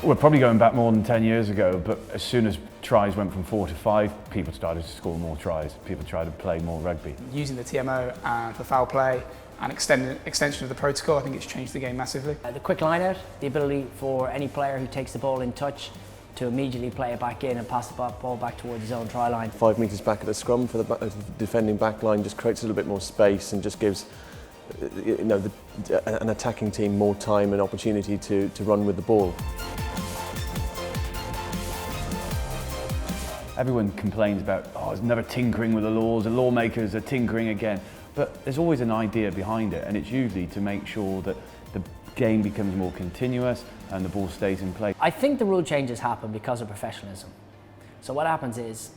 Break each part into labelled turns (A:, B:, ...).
A: We're probably going back more than 10 years ago, but as soon as tries went from 4 to 5, people started to score more tries. People tried to play more rugby.
B: Using the TMO for foul play and extension of the protocol, I think it's changed the game massively.
C: The quick line out, the ability for any player who takes the ball in touch to immediately play it back in and pass the ball back towards his own try line.
D: 5 metres back at the scrum for the defending back line just creates a little bit more space and just gives an attacking team more time and opportunity to run with the ball.
A: Everyone complains about, there's never tinkering with the laws, the lawmakers are tinkering again. But there's always an idea behind it, and it's usually to make sure that the game becomes more continuous and the ball stays in play.
C: I think the rule changes happen because of professionalism. So what happens is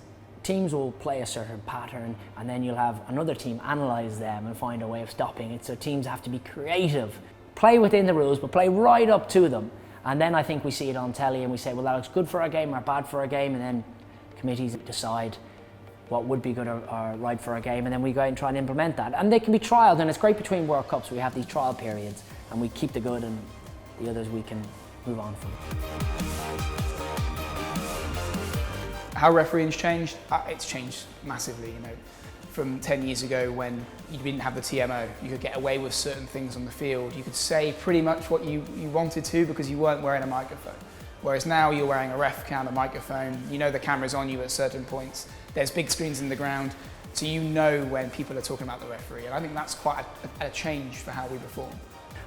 C: teams will play a certain pattern and then you'll have another team analyse them and find a way of stopping it. So teams have to be creative, play within the rules, but play right up to them. And then I think we see it on telly and we say, well, that looks good for our game or bad for our game, and then committees decide what would be good or right for a game, and then we go out and try and implement that. And they can be trialled, and it's great between World Cups. We have these trial periods, and we keep the good, and the others we can move on from.
B: How refereeing's changed? It's changed massively. From 10 years ago when you didn't have the TMO, you could get away with certain things on the field. You could say pretty much what you wanted to because you weren't wearing a microphone. Whereas now you're wearing a ref cam, a microphone, the camera's on you at certain points. There's big screens in the ground, so you know when people are talking about the referee. And I think that's quite a change for how we perform.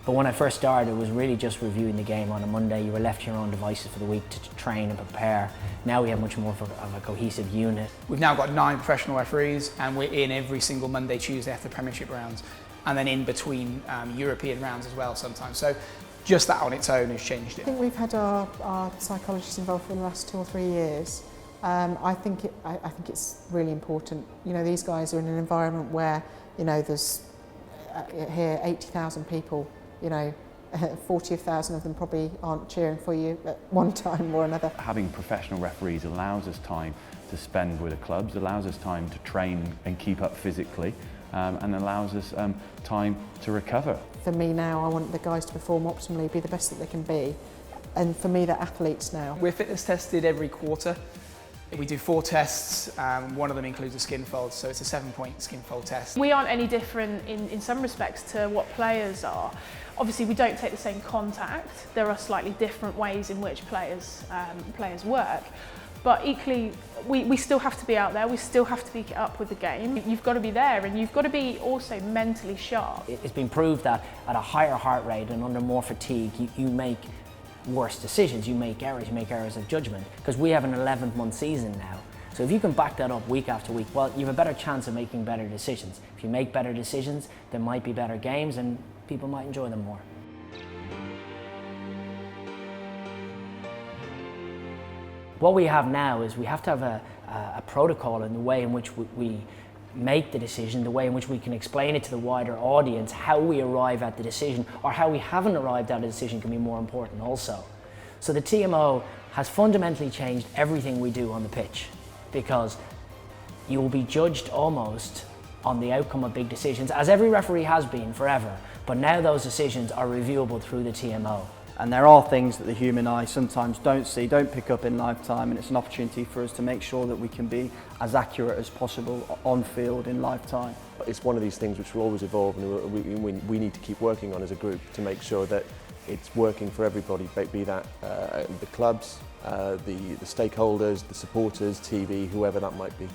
C: But when I first started, it was really just reviewing the game on a Monday. You were left to your own devices for the week to train and prepare. Now we have much more of a cohesive unit.
B: We've now got 9 professional referees, and we're in every single Monday, Tuesday after Premiership rounds, and then in between European rounds as well sometimes. So just that on its own has changed it.
E: I think we've had our psychologists involved for the last 2 or 3 years. I think it's really important. These guys are in an environment where there's here 80,000 people. 40,000 of them probably aren't cheering for you at one time or another.
A: Having professional referees allows us time to spend with the clubs, allows us time to train and keep up physically, and allows us time to recover.
E: For me now, I want the guys to perform optimally, be the best that they can be. And for me, they're athletes now.
B: We're fitness tested every quarter. We do 4 tests, one of them includes a skin fold, so it's a 7-point skin fold test.
F: We aren't any different in some respects to what players are. Obviously we don't take the same contact, there are slightly different ways in which players work, but equally we still have to be out there, we still have to be up with the game. You've got to be there and you've got to be also mentally sharp.
C: It's been proved that at a higher heart rate and under more fatigue, you make worse decisions, you make errors of judgment, because we have an 11-month season now. So if you can back that up week after week, well, you have a better chance of making better decisions. If you make better decisions, there might be better games and people might enjoy them more. What we have now is we have to have a protocol in the way in which we make the decision, the way in which we can explain it to the wider audience. How we arrive at the decision or how we haven't arrived at a decision can be more important also. So the TMO has fundamentally changed everything we do on the pitch, because you will be judged almost on the outcome of big decisions, as every referee has been forever, but now those decisions are reviewable through the TMO.
G: And there are things that the human eye sometimes don't pick up in lifetime, and it's an opportunity for us to make sure that we can be as accurate as possible on field in lifetime.
D: It's one of these things which will always evolve, and we need to keep working on as a group to make sure that it's working for everybody, be that the clubs, the stakeholders, the supporters, TV, whoever that might be.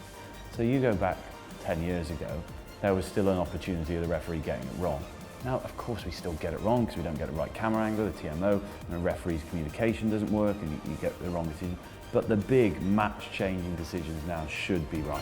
A: So you go back 10 years ago, there was still an opportunity of the referee getting it wrong. Now, of course, we still get it wrong because we don't get the right camera angle, the TMO, and the referee's communication doesn't work and you get the wrong decision. But the big match-changing decisions now should be right.